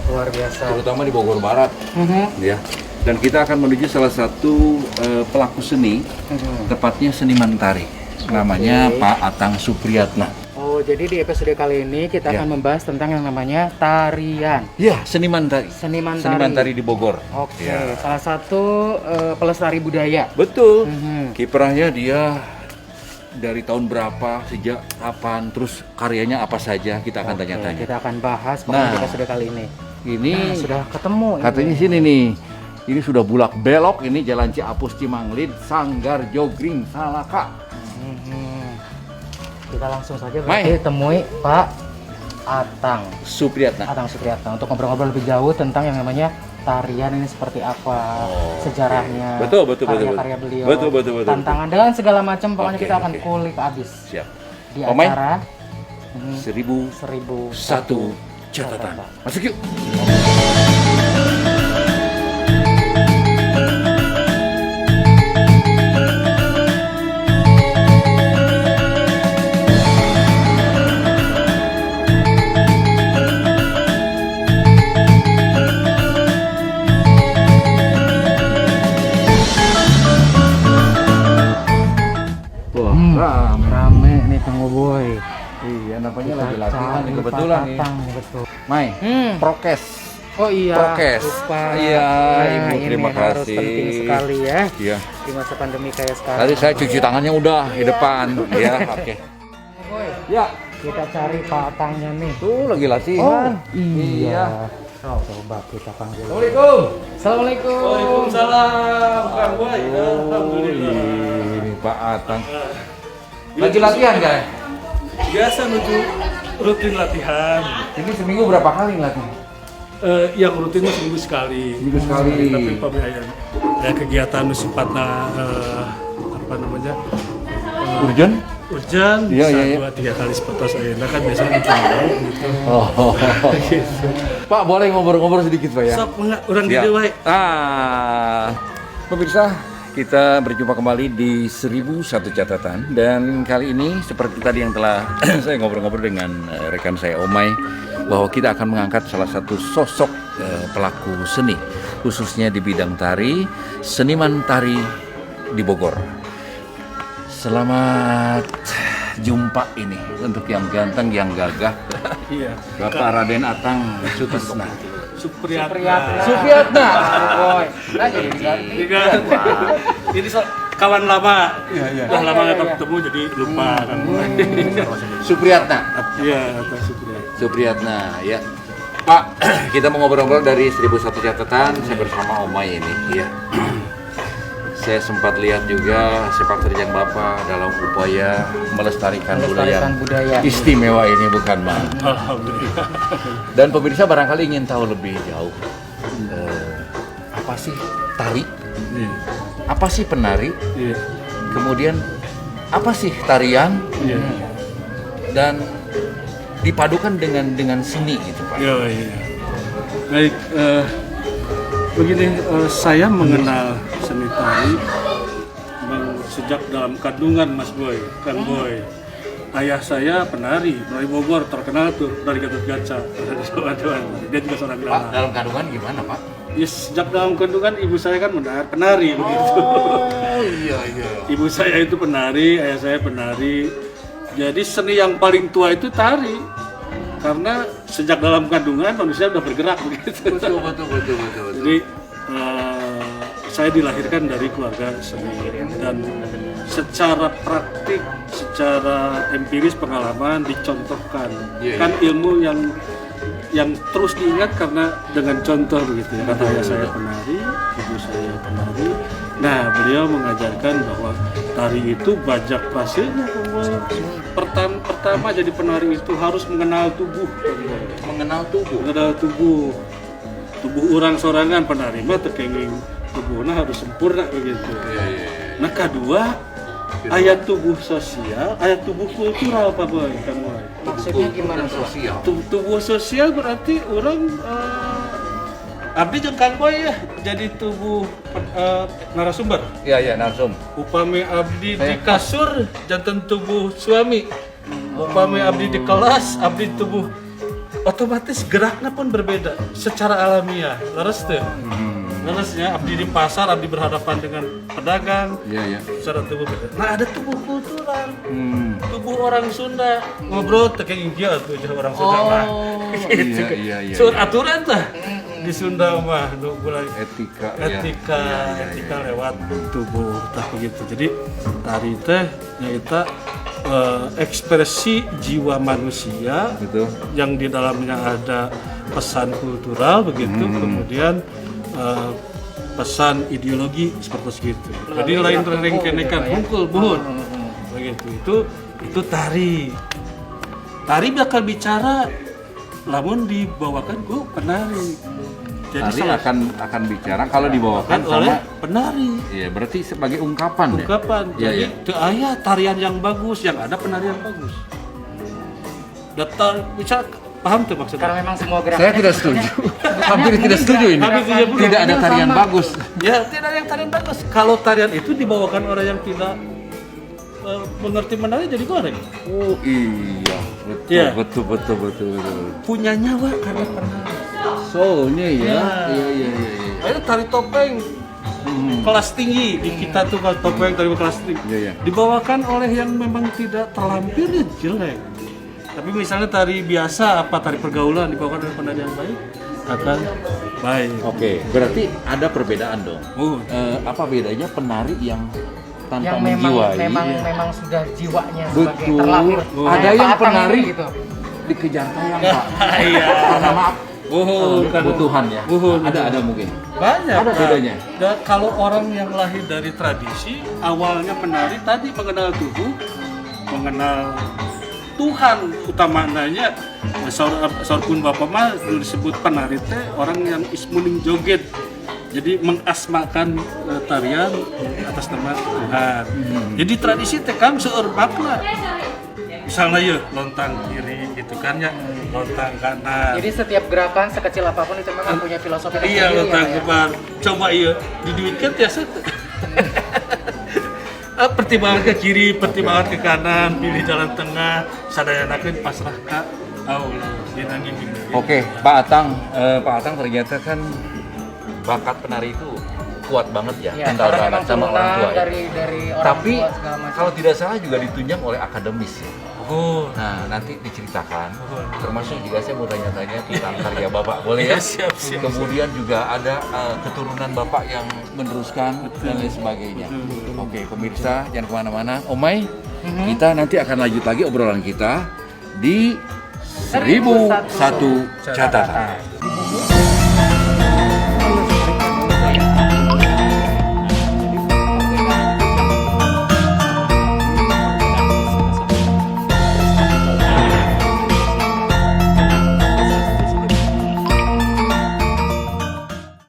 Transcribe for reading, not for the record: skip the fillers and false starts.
luar biasa. terutama di Bogor Barat, ya. Dan kita akan menuju salah satu pelaku seni, tepatnya seniman tari, namanya Pak Atang Supriyatna. Oh, jadi di episode kali ini kita Ya. akan membahas tentang yang namanya tarian. Ya, seniman tari. Seniman Tari di Bogor. Oke, Ya. salah satu pelestari budaya. Betul. Mhm. Kiprahnya dia dari tahun berapa, sejak kapan, terus karyanya apa saja, kita akan Oke, tanya-tanya. kita akan bahas pokoknya Nah. di episode kali ini. Ini Sudah ketemu. katanya sini nih. Ini sudah bulak belok, ini Jalan Ciapus Cimanglid, Sanggar Jogring Salaka. Kita langsung saja Mai. berarti temui Pak Atang Supriyatna. Supriyatna untuk ngobrol-ngobrol lebih jauh tentang yang namanya tarian ini seperti apa, sejarahnya, Betul. karya-karya beliau, Betul. tantangan dan segala macam. Pokoknya Oke, kita akan oke. kulik habis Siap. di Omai. acara 1001 catatan. Masuk yuk. Wah, rame nih Kang Boy. Iya, namanya Kita lagi latihan nih cari kebetulan Pak nih. Atang nih, betul. Mai, prokes. Oh iya, Prokes. lupa. Iya, Ibu, ini terima harus kasih. penting sekali ya Iya. di masa pandemi kayak sekarang. Tadi saya cuci tangannya udah di depan. Ya, oke. Boy, Ya, kita cari Pak Atangnya nih. tuh lagi latihan. Iya. Oh, coba kita panggil. Assalamualaikum. Assalamualaikum. Waalaikumsalam, Kang Boy. Alhamdulillah. Ini Pak Atang. Lagi latihan, guys. Biasa menuju rutin latihan. Ini seminggu berapa kali latihan? Yang rutinnya seminggu sekali. Seminggu sekali. Tapi pembiayaan ya kegiatan sifatnya apa namanya? Urgent? Urgent, Iya, bisa iya. 2-3 kali seperti saya. Kan biasanya rutin gitu. Oh. Pak, boleh ngobrol-ngobrol sedikit, Pak ya? Sok enggak orang Ya. gede wae. Pemirsa, kita berjumpa kembali di 1001 catatan, dan kali ini seperti tadi yang telah saya ngobrol-ngobrol dengan rekan saya Omai, bahwa kita akan mengangkat salah satu sosok pelaku seni, khususnya di bidang tari, seniman tari di Bogor. Selamat jumpa ini untuk yang ganteng, yang gagah, Iya. Bapak Raden Atang Sutisna. Supriyatna. Supriyatna. Boy. Nah, jadi diganti. Ini kawan lama. Iya. Udah lama nggak ketemu jadi lupa kan. Supriyatna. Iya, Kang Supriyatna. Supriyatna, ya. Pak, kita mau ngobrol-ngobrol dari 1001 catatan. Saya bersama Omai ini, ya. Saya sempat lihat juga sepak terjang Bapak dalam upaya melestarikan budaya istimewa ini, bukan, Bang? Alhamdulillah. Dan pemirsa barangkali ingin tahu lebih jauh, apa sih tari? Iya. Apa sih penari? Iya. Kemudian apa sih tarian? Iya. Dan dipadukan dengan seni gitu, Pak. Iya. Baik, begini, saya mengenal seni tari sejak dalam kandungan Mas Boy, Kang Boy. Ayah saya penari Bogor, terkenal tuh dari Gatot Kaca. Dia juga seorang Pak, drama. dalam kandungan gimana, Pak? Ya, sejak dalam kandungan ibu saya kan penari begitu. Oh iya. Ibu saya itu penari, ayah saya penari. Jadi seni yang paling tua itu tari. Karena sejak dalam kandungan manusia sudah bergerak begitu. Betul. Jadi saya dilahirkan dari keluarga seni dan secara praktik, secara empiris pengalaman dicontohkan. Iya, Kan ilmu yang terus diingat karena dengan contoh begitu ya. Kata ayah saya penari, ibu saya penari. Nah, beliau mengajarkan bahwa tari itu bajak pasirnya. Pertama jadi penari itu harus mengenal tubuh. Mengenal tubuh. Mengenal tubuh. Tubuh orang sorangan penari mah tekenging tubuhnya harus sempurna begitu. Nah, kedua, ayat tubuh sosial, ayat tubuh kultural Pak Boy, Kang Boy. Maksudnya gimana, Pak? sosial? Tubuh sosial berarti orang abdi jeung Kang Boy ya jadi tubuh narasumber. Iya, narsum. Upami abdi di kasur jantan tubuh suami. Upami abdi di kelas abdi tubuh otomatis geraknya pun berbeda secara alamiah. Leres tuh. Leresnya abdi di pasar, abdi berhadapan dengan pedagang. Iya. Secara tubuh beda. Nah, ada tubuh kultural. Tubuh orang Sunda ngobrol kayak gini tuh orang Sunda mah. Gitu. Iya. So, aturan tah di Sunda mah mulai Etika lewat tubuh tah begitu. Jadi tari teh nyaita ekspresi jiwa manusia Betul. yang di dalamnya ada pesan kultural begitu, kemudian pesan ideologi seperti itu. Jadi lain rengkenekan hungkul buhun begitu. Itu tari. Tari bakal bicara lamun dibawakan ku penari. Jadi Tari akan bicara kalau dibawakan oleh sama penari. Iya, berarti sebagai ungkapan. Jadi Iya. teu aya tarian yang bagus, yang ada penarian bagus. Data bisa paham tuh maksudnya? Karena memang semua gerakan. Saya tidak setuju. Hampir tidak setuju ini. Tidak ada tarian bagus. Ya, tidak ada yang tarian bagus. Kalau tarian itu dibawakan orang yang tidak mengerti menari jadi goreng. Oh iya, betul, Iya. betul. Punya nyawa karena penari. Soulnya ya. Ya. Iya. Itu tari topeng kelas tinggi di kita tuh kalau topeng tari kelas tinggi. Iya. Dibawakan oleh yang memang tidak terlampir ya jelek. Tapi misalnya tari biasa apa tari pergaulan dibawakan oleh penari yang baik akan baik. Oke, berarti ada perbedaan dong. Apa bedanya penari yang tanpa yang menjiwai? memang sudah jiwanya sebagai Betul. terlahir. Ada yang Apa-apa penari gitu. dikejar tayang, Pak. Iya. Karena maaf, Kan kebutuhan ya. Buhun. Ada mungkin. Banyak. Ada bedanya. Dan kalau orang yang lahir dari tradisi, awalnya menari tadi mengenal tubuh, mengenal Tuhan utamanya. Saur pun bapak mah dulu disebut penari teh orang yang ismuning joget. Jadi mengasmakan tarian atas nama Tuhan. Jadi tradisi teh kan seueur makna. Misalnya ya lontang kiri gitu kan ya, lontang kanan. Jadi setiap gerakan sekecil apapun itu memang punya filosofi Iya, tersendiri, lontang ya, Pak, ya. kebar. Coba iya diduitkan tiasa. Pertimbangan ke kiri, pertimbangan ke kanan, pilih jalan tengah, sadayanakeun pasrah ka Allah. Dinangi bimbing. Oke, Pak Atang ternyata kan bakat penari itu kuat banget ya, Ya, kental karena banget memang sama orang turunan tua ya. dari orang Tapi tua segala macam. kalau tidak salah juga ditunjang oleh akademis ya. Oh, Nah, nanti diceritakan, termasuk juga saya mau tanya-tanya tentang karya Bapak, boleh ya? Siap. Kemudian juga ada keturunan Bapak yang meneruskan dan lain sebagainya. Oke, pemirsa jangan kemana-mana. Omai, kita nanti akan lanjut lagi obrolan kita di 1001 catatan.